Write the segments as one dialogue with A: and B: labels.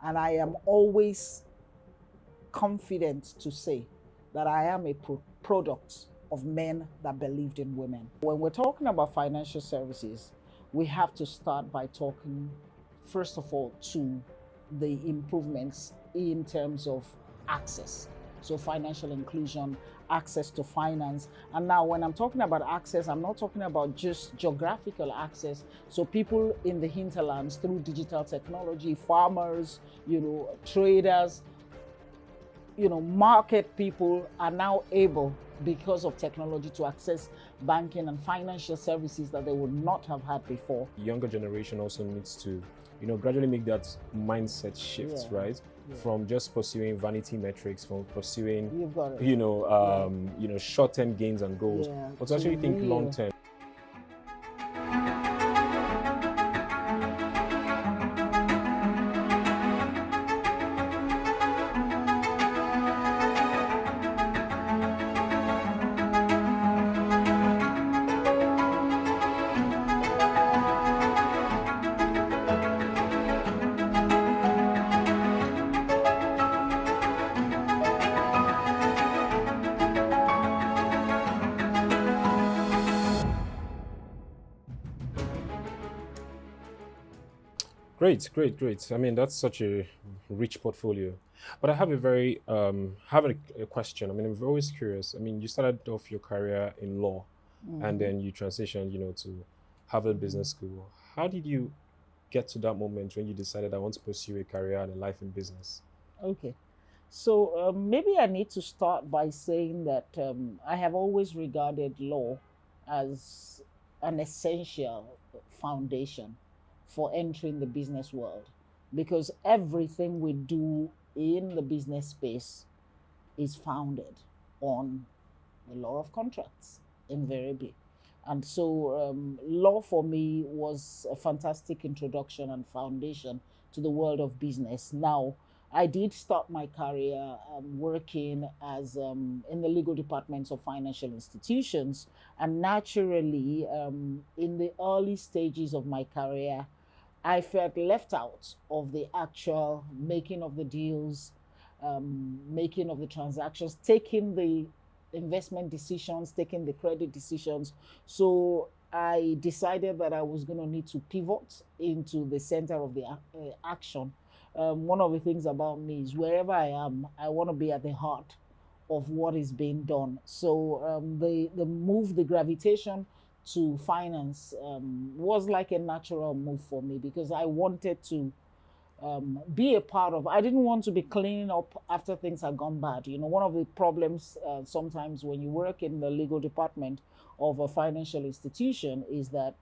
A: And I am always confident to say that I am a product of men that believed in women. When we're talking about financial services, we have to start by talking, first of all, to the improvements in terms of access. So financial inclusion, access to finance. And now when I'm talking about access, I'm not talking about just geographical access. So people in the hinterlands through digital technology, farmers, traders, market people are now able, because of technology, to access banking and financial services that they would not have had before.
B: The younger generation also needs to, gradually make that mindset shift, right? Yeah. From just pursuing vanity metrics, from pursuing, short-term gains and goals, but to actually think long-term. Great. I mean, that's such a rich portfolio. But I have a question. I mean, I'm always curious. I mean, you started off your career in law, and then you transitioned, to Harvard Business School. How did you get to that moment when you decided I want to pursue a career and a life in business?
A: Okay. So maybe I need to start by saying that I have always regarded law as an essential foundation for entering the business world, because everything we do in the business space is founded on the law of contracts, invariably. And so law for me was a fantastic introduction and foundation to the world of business. Now, I did start my career working as in the legal departments of financial institutions. And naturally, in the early stages of my career, I felt left out of the actual making of the deals, making of the transactions, taking the investment decisions, taking the credit decisions. So I decided that I was going to need to pivot into the center of the action. One of the things about me is wherever I am, I want to be at the heart of what is being done. So the gravitation to finance was like a natural move for me, because I wanted to be a part of. I didn't want to be cleaning up after things had gone bad. One of the problems sometimes when you work in the legal department of a financial institution is that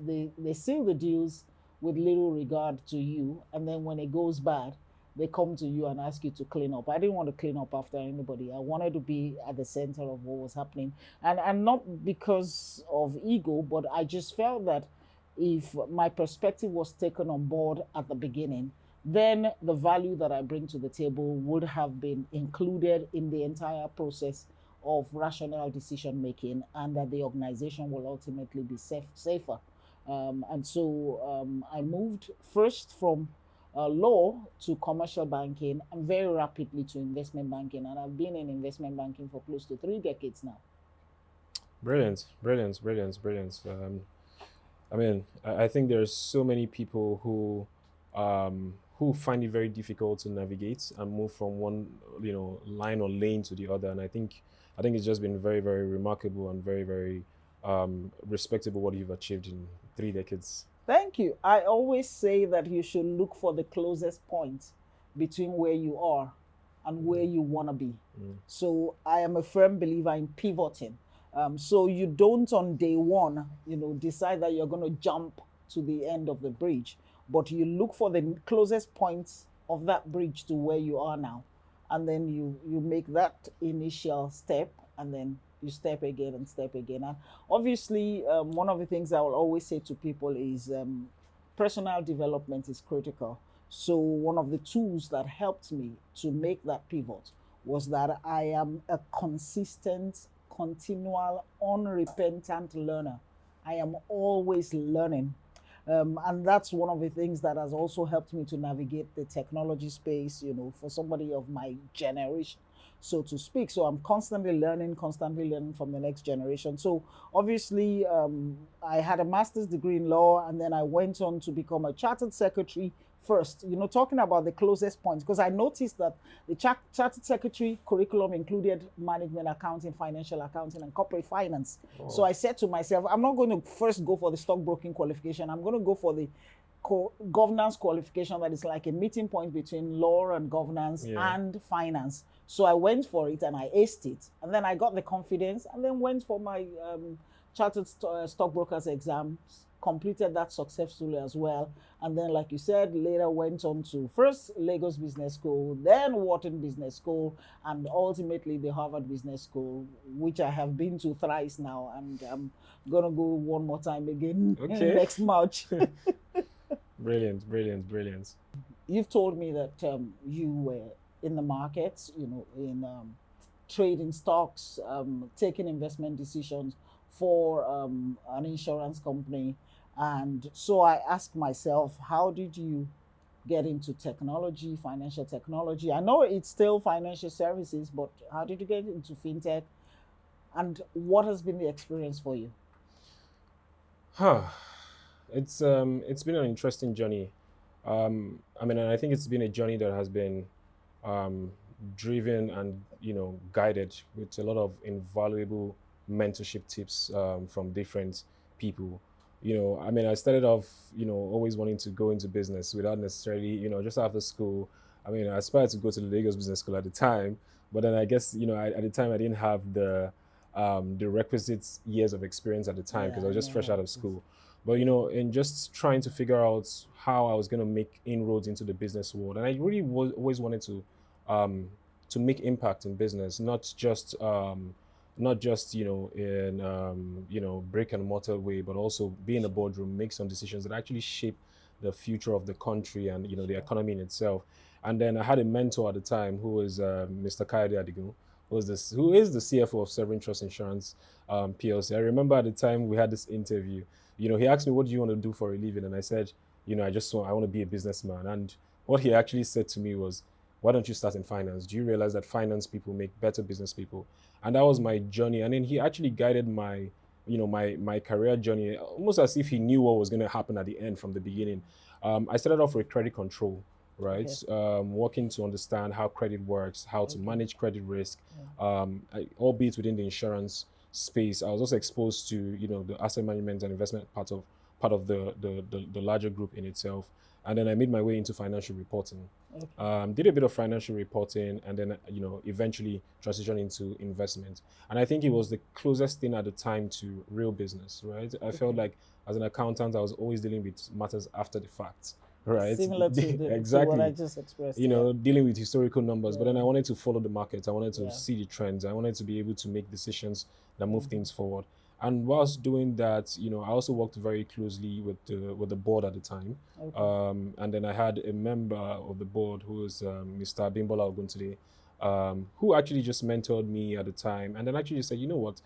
A: they seal the deals with little regard to you, and then when it goes bad, they come to you and ask you to clean up. I didn't want to clean up after anybody. I wanted to be at the center of what was happening. And not because of ego, but I just felt that if my perspective was taken on board at the beginning, then the value that I bring to the table would have been included in the entire process of rational decision making, and that the organization will ultimately be safer. And so I moved first from law to commercial banking, and very rapidly to investment banking. And I've been in investment banking for close to 3 decades now.
B: Brilliant. I mean, I think there's so many people who find it very difficult to navigate and move from one, line or lane to the other. And I think it's just been very, very remarkable and very, very respectable what you've achieved in 3 decades.
A: Thank you. I always say that you should look for the closest point between where you are and where you want to be. So I am a firm believer in pivoting. So you don't on day one, decide that you're going to jump to the end of the bridge, but you look for the closest points of that bridge to where you are now. And then you make that initial step, and then you step again and step again. And obviously, one of the things I will always say to people is personal development is critical. So one of the tools that helped me to make that pivot was that I am a consistent, continual, unrepentant learner. I am always learning. And that's one of the things that has also helped me to navigate the technology space, for somebody of my generation, so to speak. So I'm constantly learning from the next generation. So obviously, I had a master's degree in law, and then I went on to become a chartered secretary first, talking about the closest points, because I noticed that the chartered secretary curriculum included management accounting, financial accounting, and corporate finance. Oh. So I said to myself, I'm not going to first go for the stockbroking qualification. I'm going to go for the governance qualification that is like a meeting point between law and governance and finance. So I went for it and I aced it. And then I got the confidence and then went for my chartered stockbrokers exams, completed that successfully as well. And then, like you said, later went on to first Lagos Business School, then Wharton Business School, and ultimately the Harvard Business School, which I have been to thrice now. And I'm going to go one more time again next March.
B: Brilliant, brilliant, brilliant.
A: You've told me that you were in the markets, in trading stocks, taking investment decisions for an insurance company. And so I asked myself, how did you get into technology, financial technology? I know it's still financial services, but how did you get into fintech? And what has been the experience for you?
B: It's been an interesting journey. I mean, and I think it's been a journey that has been driven and guided with a lot of invaluable mentorship tips from different people. I mean, I started off always wanting to go into business without necessarily just after school. I mean, I aspired to go to the Lagos Business School at the time, but then I guess at the time I didn't have the requisite years of experience at the time because I was just fresh out of school. But in just trying to figure out how I was going to make inroads into the business world, and I really always wanted to make impact in business, not just in brick and mortar way, but also be in a boardroom, make some decisions that actually shape the future of the country and the economy in itself. And then I had a mentor at the time who was Mr. Kayode Adigun, who is the CFO of Sovereign Trust Insurance PLC. I remember at the time we had this interview. He asked me, "What do you want to do for a living?" And I said, I want to be a businessman. And what he actually said to me was, "Why don't you start in finance? Do you realize that finance people make better business people?" And that was my journey. And then he actually guided my career journey almost as if he knew what was going to happen at the end from the beginning. I started off with credit control, right? Working to understand how credit works, how to manage credit risk, albeit within the insurance space. I was also exposed to the asset management and investment part of the larger group in itself. And then I made my way into financial reporting. Did a bit of financial reporting, and then eventually transitioned into investment. And I think it was the closest thing at the time to real business, right? I felt like as an accountant, I was always dealing with matters after the fact, right?
A: Similar to what I just expressed.
B: Dealing with historical numbers. But then I wanted to follow the market. I wanted to see the trends. I wanted to be able to make decisions that move things forward. And whilst doing that, I also worked very closely with the board at the time. And then I had a member of the board who was Mr. Bimbola Oguntunde, who actually just mentored me at the time. And then actually said, "You know what?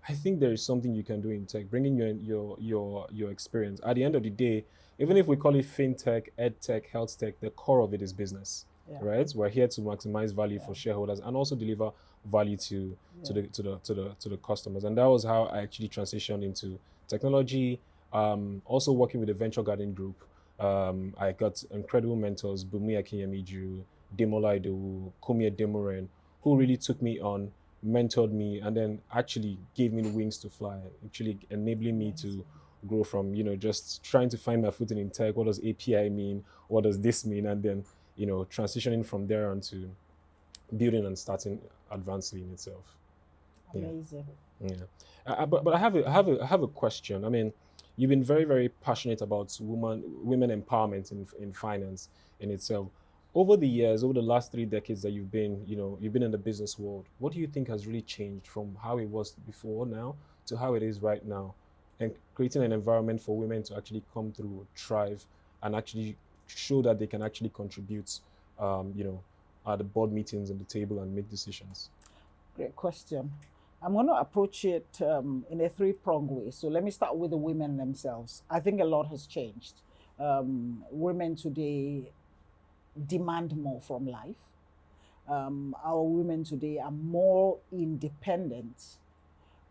B: I think there is something you can do in tech, bringing your experience. At the end of the day, even if we call it fintech, ed tech, health tech, the core of it is business, right? We're here to maximize value for shareholders and also deliver value to the customers." And that was how I actually transitioned into technology. Also working with the Venture Garden Group. I got incredible mentors, Bumi Akinyemiju, Demola Idowu, Kumie Demoren, who really took me on, mentored me, and then actually gave me the wings to fly, actually enabling me to grow from, just trying to find my footing in tech. What does API mean? What does this mean? And then, transitioning from there on to building and starting Advancedly in itself.
A: Amazing.
B: But I have a question. I mean, you've been very, very passionate about women empowerment in finance in itself. Over the years, over the last 3 decades that you've been in the business world, what do you think has really changed from how it was before now to how it is right now, and creating an environment for women to actually come through, thrive, and actually show that they can actually contribute, at the board meetings and the table and make decisions?
A: Great question. I'm going to approach it in a three-pronged way. So let me start with the women themselves. I think a lot has changed. Women today demand more from life. Our women today are more independent.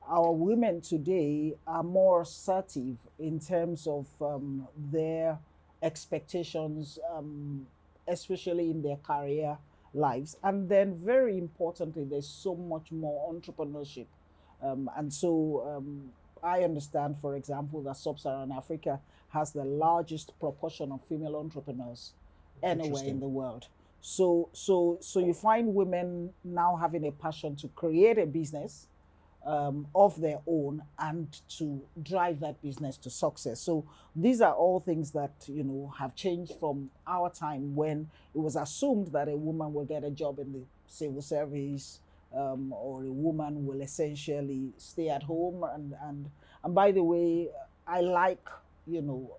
A: Our women today are more assertive in terms of their expectations, especially in their career lives. And then, very importantly, there's so much more entrepreneurship. And so I understand, for example, that Sub Saharan Africa has the largest proportion of female entrepreneurs anywhere in
B: Interesting.
A: the world. So you find women now having a passion to create a business of their own and to drive that business to success. So these are all things that have changed from our time when it was assumed that a woman will get a job in the civil service, or a woman will essentially stay at home. And by the way, I like you know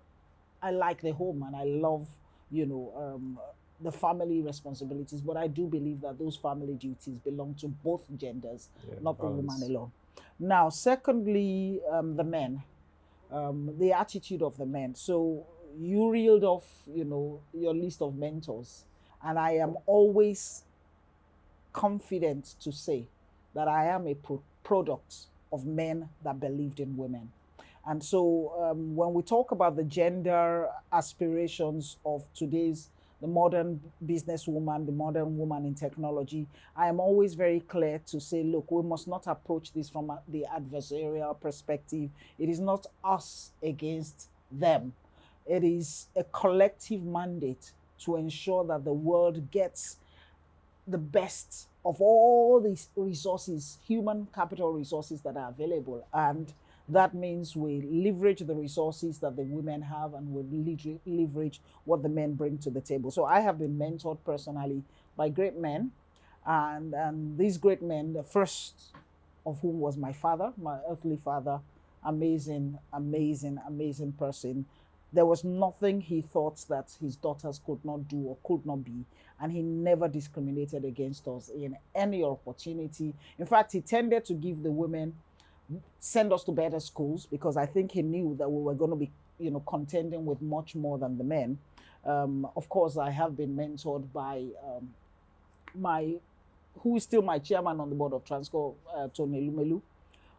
A: I like the home and I love, you know, um, the family responsibilities, but I do believe that those family duties belong to both genders,
B: Yeah,
A: not the woman
B: balance.
A: alone. Now, secondly, the men, the attitude of the men. So you reeled off, your list of mentors, and I am always confident to say that I am a product of men that believed in women. And so when we talk about the gender aspirations of today's the modern businesswoman, the modern woman in technology, I am always very clear to say, look, we must not approach this from the adversarial perspective. It is not us against them. It is a collective mandate to ensure that the world gets the best of all these resources, human capital resources that are available. And that means we leverage the resources that the women have and we leverage what the men bring to the table. So I have been mentored personally by great men. And these great men, the first of whom was my father, my earthly father, amazing, amazing, amazing person. There was nothing he thought that his daughters could not do or could not be. And he never discriminated against us in any opportunity. In fact, he tended to give the women, send us to better schools, because I think he knew that we were going to be, contending with much more than the men. Of course, I have been mentored by my, who is still my chairman on the board of Transco, Tony Lumelu.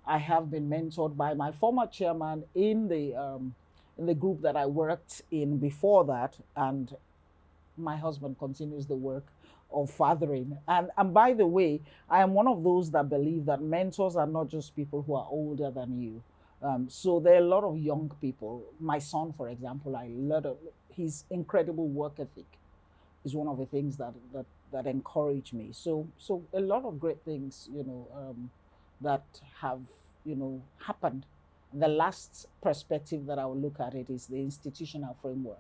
A: I have been mentored by my former chairman in the group that I worked in before that, and my husband continues the work of fathering. And by the way, I am one of those that believe that mentors are not just people who are older than you. So there are a lot of young people. My son, for example, I love his incredible work ethic is one of the things that encourage me. So a lot of great things, that have happened. The last perspective that I will look at it is the institutional framework.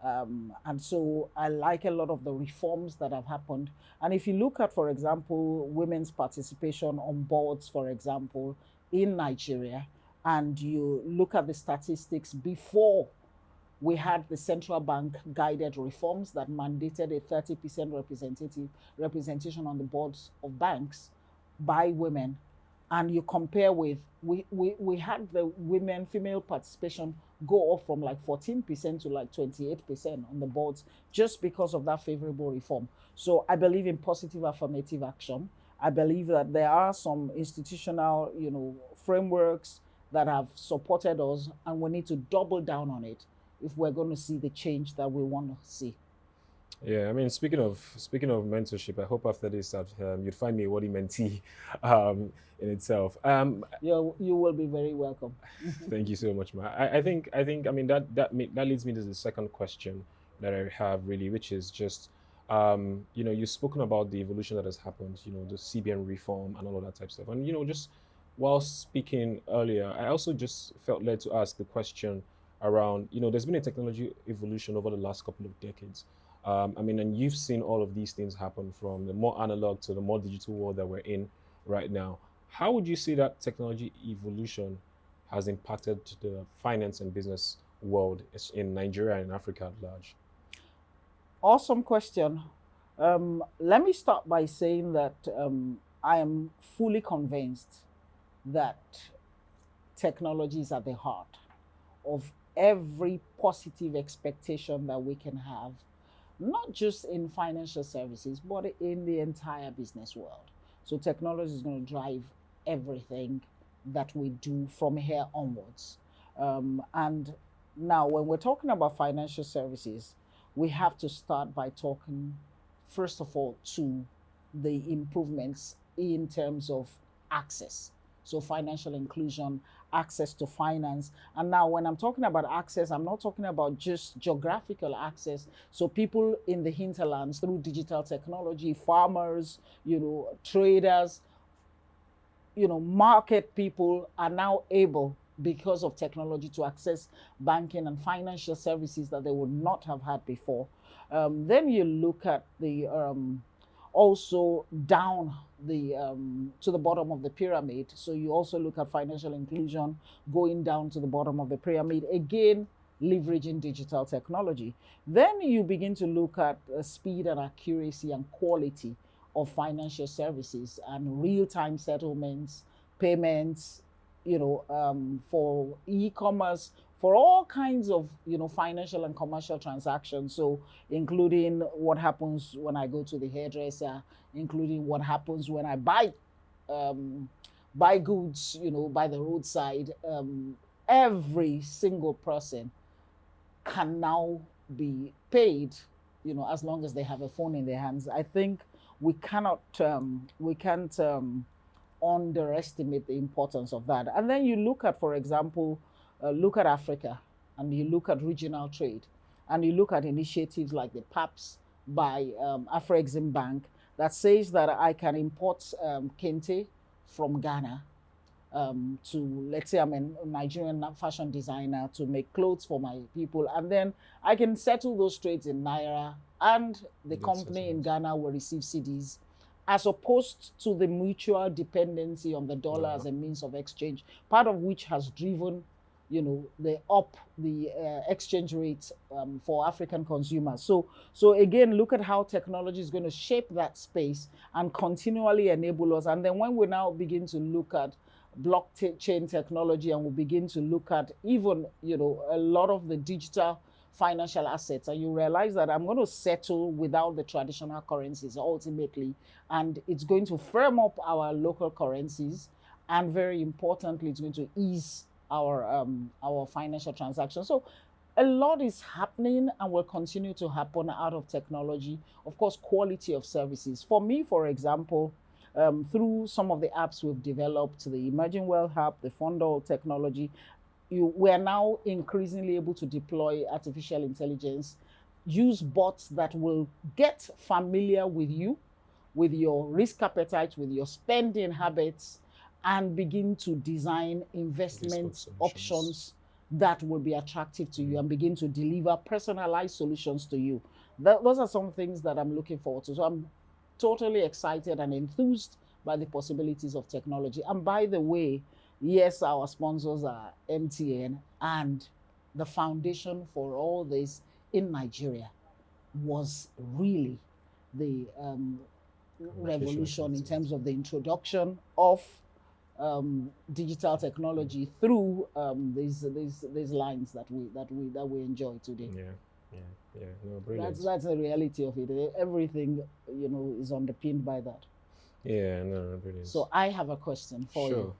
A: And so I like a lot of the reforms that have happened. And if you look at, for example, women's participation on boards, for example, in Nigeria, and you look at the statistics before we had the central bank guided reforms that mandated a 30% representation on the boards of banks by women. And you compare with, we had the women female participation go up from like 14% to like 28% on the boards just because of that favorable reform. So I believe in positive affirmative action. I believe that there are some institutional, frameworks that have supported us, and we need to double down on it if we're going to see the change that we want to see.
B: Yeah, I mean, speaking of mentorship, I hope after this that you'd find me a worthy mentee in itself.
A: You will be very welcome.
B: Thank you so much, Ma. I think I mean that leads me to the second question that I have really, which is just you've spoken about the evolution that has happened, the CBN reform and all of that type of stuff, and just while speaking earlier, I also just felt led to ask the question around there's been a technology evolution over the last couple of decades. I mean, and you've seen all of these things happen from the more analog to the more digital world that we're in right now. How would you say that technology evolution has impacted the finance and business world in Nigeria and Africa at large?
A: Awesome question. Let me start by saying that I am fully convinced that technology is at the heart of every positive expectation that we can have, not just in financial services, but in the entire business world. So technology is going to drive everything that we do from here onwards. And now, when we're talking about financial services, we have to start by talking, first of all, to the improvements in terms of access. So, financial inclusion, access to finance. And now, when I'm talking about access, I'm not talking about just geographical access. So, people in the hinterlands through digital technology, farmers, traders, market people are now able, because of technology, to access banking and financial services that they would not have had before. Then you look at the also down the to the bottom of the pyramid. So you also look at financial inclusion going down to the bottom of the pyramid again, leveraging digital technology. Then you begin to look at speed and accuracy and quality of financial services and real-time settlements, payments, for e-commerce, for all kinds of financial and commercial transactions. So including what happens when I go to the hairdresser, including what happens when I buy goods, by the roadside. Every single person can now be paid, as long as they have a phone in their hands. I think we can't underestimate the importance of that. And then you look at, for example, look at Africa, and you look at regional trade, and you look at initiatives like the PAPS by Afrexim Bank that says that I can import kente from Ghana, to, let's say I'm a Nigerian fashion designer, to make clothes for my people, and then I can settle those trades in Naira, and the company in Ghana will receive CDs, as opposed to the mutual dependency on the dollar as a means of exchange, part of which has driven the exchange rate for African consumers. So again, look at how technology is going to shape that space and continually enable us. And then when we now begin to look at blockchain technology, and we begin to look at even a lot of the digital financial assets, and you realize that I'm going to settle without the traditional currencies ultimately, and it's going to firm up our local currencies, and very importantly, it's going to ease our financial transactions. So a lot is happening and will continue to happen out of technology. Of course, quality of services. For me, for example, through some of the apps we've developed, the Emerging Wealth app, the Fundal technology, we are now increasingly able to deploy artificial intelligence, use bots that will get familiar with you, with your risk appetite, with your spending habits, and begin to design investment options that will be attractive to you, and begin to deliver personalized solutions to you. Those are some things that I'm looking forward to. So I'm totally excited and enthused by the possibilities of technology. And by the way, yes, our sponsors are MTN, and the foundation for all this in Nigeria was really the revolution in terms of the introduction of digital technology through these lines that we enjoy today.
B: No, brilliant.
A: That's the reality of it. Everything is underpinned by that.
B: No, brilliant.
A: So I have a question for you.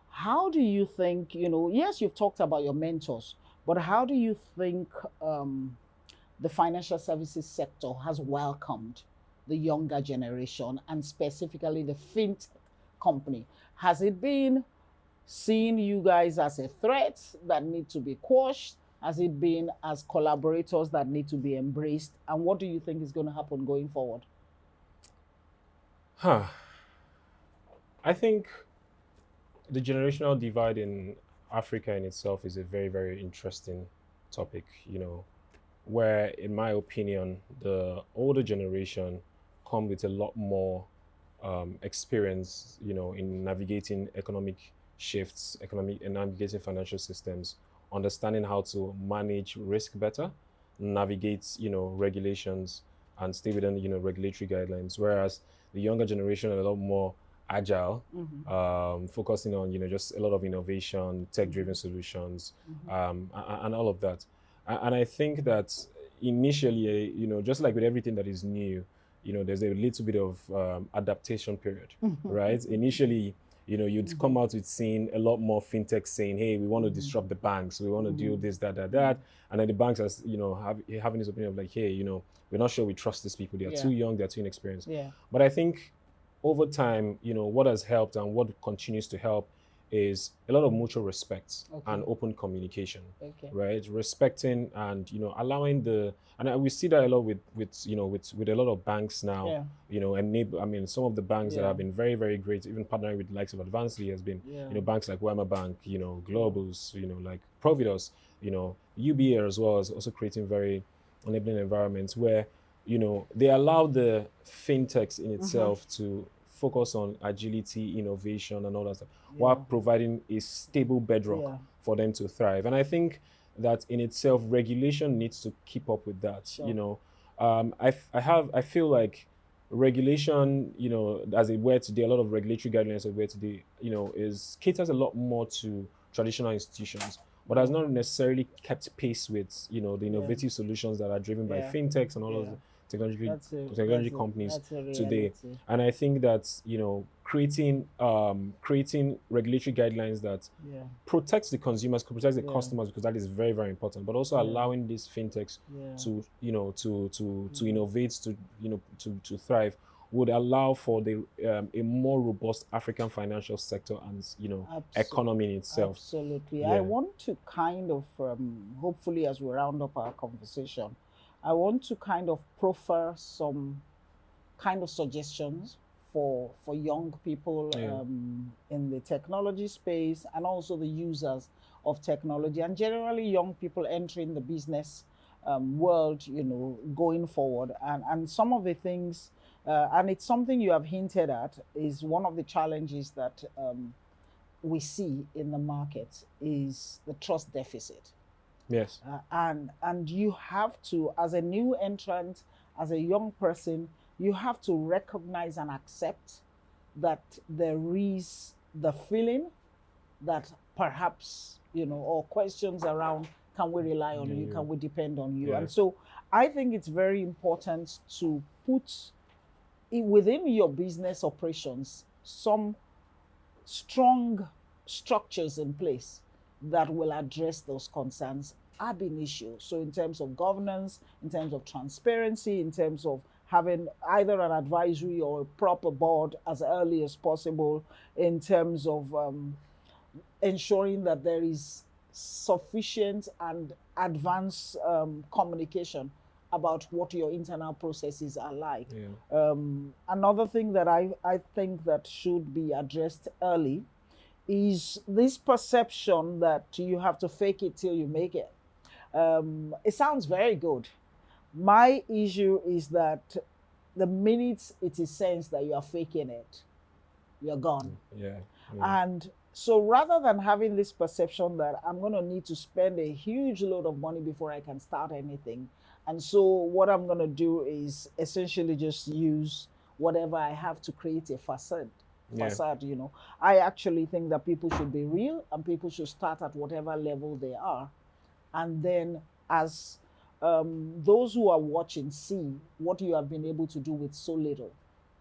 A: How do you think, yes, you've talked about your mentors, but how do you think the financial services sector has welcomed the younger generation, and specifically the fintech company? Has it been seeing you guys as a threat that need to be quashed? Has it been as collaborators that need to be embraced? And what do you think is going to happen going forward?
B: I think the generational divide in Africa in itself is a very, very interesting topic, where, in my opinion, the older generation come with a lot more experience, in navigating economic shifts, and navigating financial systems, understanding how to manage risk better, navigate, regulations, and stay within, regulatory guidelines. Whereas the younger generation are a lot more agile,
A: Mm-hmm.
B: focusing on just a lot of innovation, tech-driven solutions, and all of that. And I think that initially, just like with everything that is new, there's a little bit of adaptation period, right? Initially, you'd come out with seeing a lot more fintech saying, "Hey, we want to disrupt the banks. We want to do this, that, that, that," and then the banks as having this opinion of like, "Hey, we're not sure we trust these people. They are
A: Yeah.
B: too young. They're too inexperienced."
A: Yeah.
B: But I think over time, what has helped and what continues to help is a lot of mutual respect and open communication,
A: Okay.
B: right? Respecting and allowing we see that a lot with a lot of banks now.
A: Yeah.
B: Enable. I mean, some of the banks that
A: Yeah.
B: have been very, very great, even partnering with the likes of Advancedly, has been
A: Yeah.
B: banks like Wema Bank, Globus, like Providus, UBA as well, as also creating very enabling environments where they allow the fintechs in itself to focus on agility, innovation, and all that stuff, while
A: Yeah.
B: providing a stable bedrock
A: Yeah.
B: for them to thrive. And I think that in itself, regulation needs to keep up with that.
A: Sure.
B: I feel like regulation, as a word today, a lot of regulatory guidelines as a word today, is caters a lot more to traditional institutions, but has
A: Yeah.
B: not necessarily kept pace with, the
A: Yeah.
B: innovative solutions that are driven by
A: Yeah.
B: fintechs and all
A: Yeah.
B: those technology
A: That's a
B: technology companies
A: that's a
B: today.
A: reality.
B: And I think that creating regulatory guidelines that
A: Yeah.
B: protects the consumers, protects the
A: Yeah.
B: customers, because that is very, very important, but also
A: Yeah.
B: allowing these fintechs
A: Yeah.
B: to to innovate, to thrive, would allow for a more robust African financial sector and economy in itself.
A: Absolutely. I
B: Yeah.
A: want to kind of, hopefully, as we round up our conversation, I want to kind of proffer some kind of suggestions for young people
B: Yeah.
A: in the technology space, and also the users of technology, and generally young people entering the business world, going forward. And some of the things, and it's something you have hinted at, is one of the challenges that we see in the market is the trust deficit.
B: Yes.
A: And you have to, as a new entrant, as a young person, you have to recognize and accept that there is the feeling that perhaps, or questions around, can we rely on you? Can we depend on you?
B: Yeah.
A: And so I think it's very important to put within your business operations some strong structures in place that will address those concerns ab initio. So in terms of governance, in terms of transparency, in terms of having either an advisory or a proper board as early as possible, in terms of ensuring that there is sufficient and advanced communication about what your internal processes are like.
B: Yeah.
A: Another thing that I think that should be addressed early is this perception that you have to fake it till you make it. It sounds very good. My issue is that the minute it is sensed that you are faking it, you're gone.
B: Yeah.
A: And so rather than having this perception that I'm going to need to spend a huge load of money before I can start anything, and so what I'm going to do is essentially just use whatever I have to create a facade. I actually think that people should be real, and people should start at whatever level they are. And then as those who are watching see what you have been able to do with so little,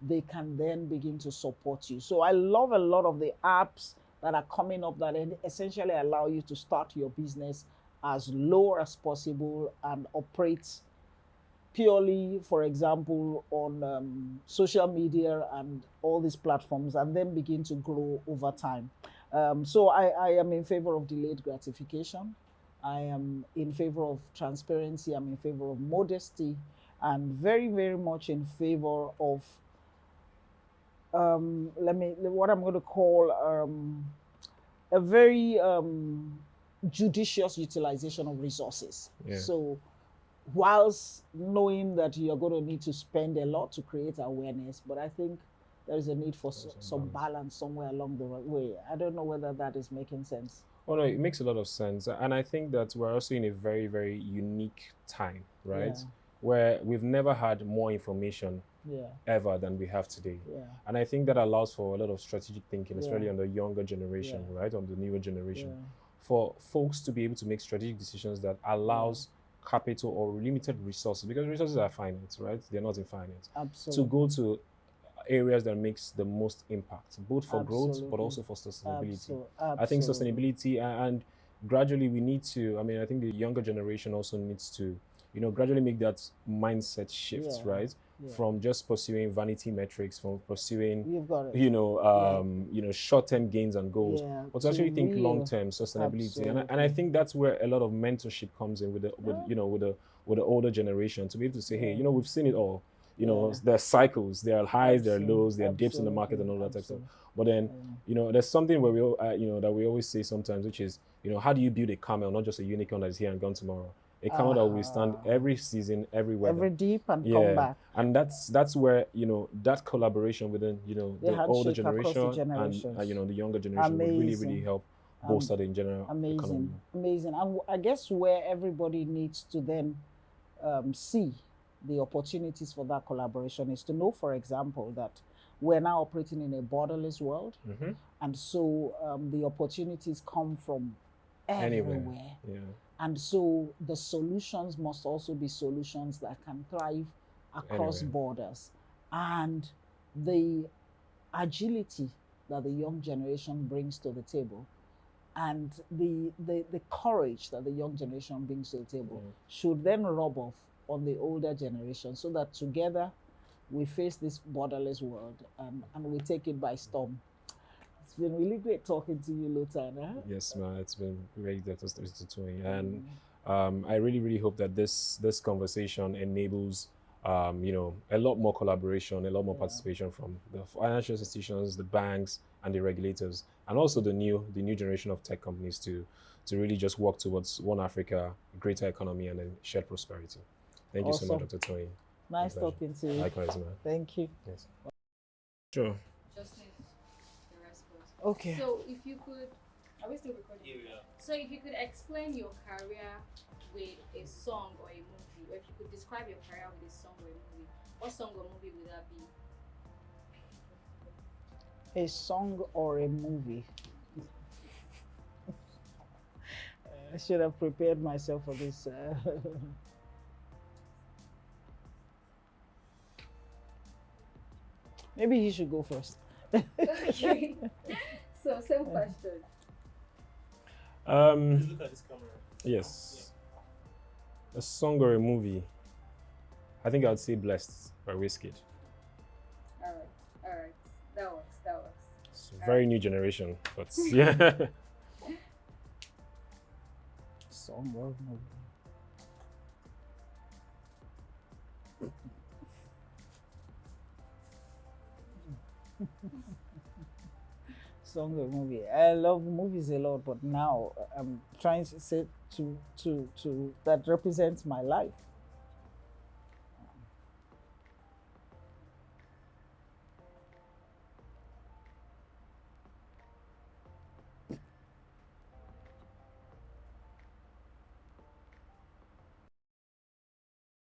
A: they can then begin to support you. So I love a lot of the apps that are coming up that essentially allow you to start your business as low as possible and operate purely, for example, on social media and all these platforms, and then begin to grow over time. So I am in favor of delayed gratification. I am in favor of transparency. I'm in favor of modesty, and very, very much in favor of what I'm going to call a very judicious utilization of resources.
B: Yeah.
A: So whilst knowing that you're going to need to spend a lot to create awareness, but I think there is a need for some balance somewhere along the way. I don't know whether that is making sense.
B: Oh no, it makes a lot of sense. And I think that we're also in a very, very unique time, right?
A: Yeah.
B: Where we've never had more information
A: Yeah.
B: ever than we have today.
A: Yeah.
B: And I think that allows for a lot of strategic thinking,
A: Yeah.
B: especially on the younger generation,
A: Yeah.
B: right? On the newer generation.
A: Yeah.
B: For folks to be able to make strategic decisions that allows capital or limited resources, because resources are finite, right? They're not infinite. To
A: Absolutely.
B: go to areas that makes the most impact, both for growth but
A: Absolutely.
B: also for sustainability.
A: Absolutely.
B: I think sustainability and gradually we need to, I mean, I think the younger generation also needs to, gradually make that mindset shift,
A: Yeah.
B: right?
A: Yeah.
B: From just pursuing vanity metrics, from pursuing,
A: You've got it.
B: short-term gains and goals,
A: Yeah.
B: but to actually think
A: real-
B: long-term sustainability. And I
A: Absolutely.
B: think that's where a lot of mentorship comes in with the, with the older generation to be able to say, hey, we've seen it all. There are cycles, there are highs, there are lows, there are dips in the market and all that type of stuff. But then, there's something where that we always say sometimes, which is, how do you build a camel, not just a unicorn that is here and gone tomorrow? A camel that will withstand every season, every weather.
A: Every deep and come back.
B: And that's where, that collaboration within, the older
A: handshake across the
B: generation and,
A: generations.
B: the younger generation would really, really
A: Amazing.
B: help bolster the general
A: Amazing.
B: economy.
A: Amazing. And I guess where everybody needs to then see the opportunities for that collaboration is to know, for example, that we're now operating in a borderless world. And so the opportunities come from everywhere.
B: Yeah.
A: And so the solutions must also be solutions that can thrive across borders. And the agility that the young generation brings to the table and the courage that the young generation brings to the table should then rub off on the older generation, so that together we face this borderless world and we take it by storm. It's been really great talking to you, Lotanna.
B: Yes, ma, it's been great that was to Toyin. And I really, really hope that this conversation enables a lot more collaboration, a lot more participation from the financial institutions, the banks, and the regulators, and also the new generation of tech companies to really just work towards one Africa, greater economy, and then shared prosperity. Thank you so much, Dr. Toyin.
A: Nice talking to you.
B: Likewise, man.
A: Thank you.
B: Yes. Sure.
C: Just need the response.
A: Okay.
C: So if you could, are we still recording? Yeah. So if you could explain your career with a song or a movie, or if you could describe your career with a song or a movie, what song or movie would that be?
A: A song or a movie? I should have prepared myself for this. Maybe he should go first.
C: Okay. So same question.
B: Look at this camera. Yes. Yeah. A song or a movie? I think I'd say "Blessed" by Wizkid.
C: All right. That works.
B: It's a very new generation, but yeah.
A: Song or movie? Song or movie? I love movies a lot, but now I'm trying to say to that represents my life.